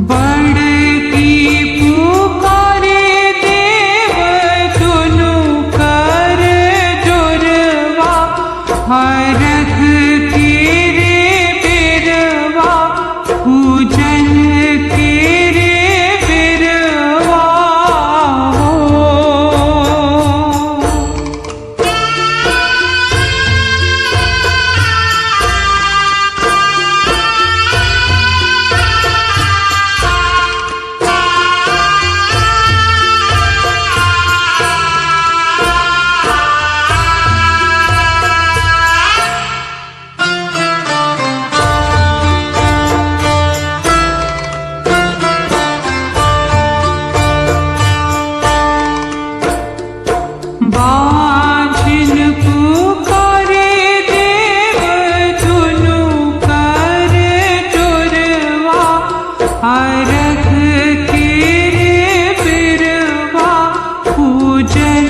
बड़की पुकारे देव दुनु कर जोरवा, हरख के रे बिरवा, पूजन के रे बिरवा हो। बाँझिन पुकारे देव दुनु कर जोरवा, हरख के रे बिरवा, पूजन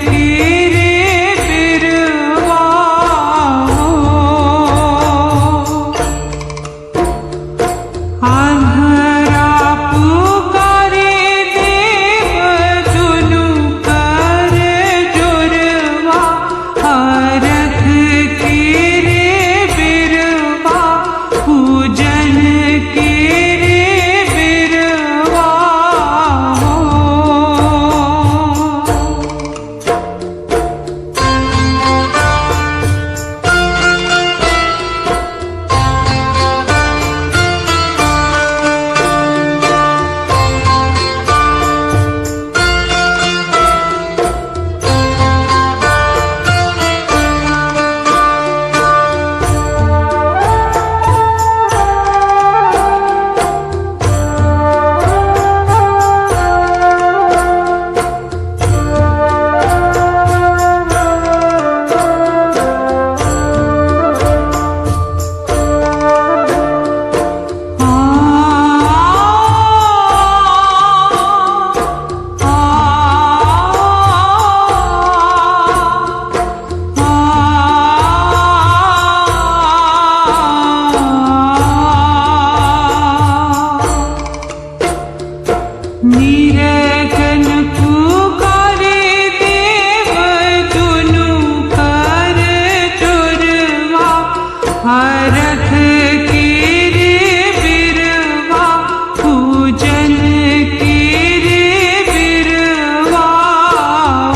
के रे बिरवा हो। अन्हरा पुकारे देव दुनु कर जोरवा, हरख के रे बिरवा, पूजन के रे बिरवा हो। निरखन पुकारे देव दुनु कर जोरवा, हरख के रे बिरवा, पूजन के रे बिरवा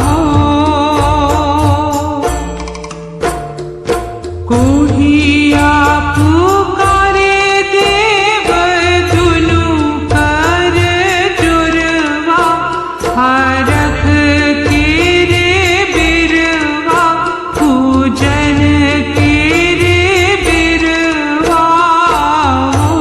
हो। कोहिया पुकारे देव दुनु कर जोरवा, हरख के रे बिरवा, पूजन के रे बिरवा हो।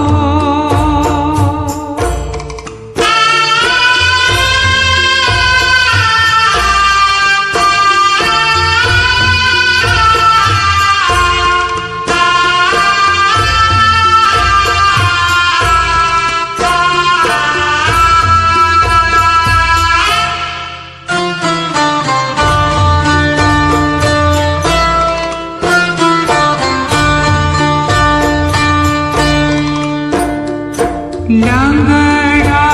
लंगड़ा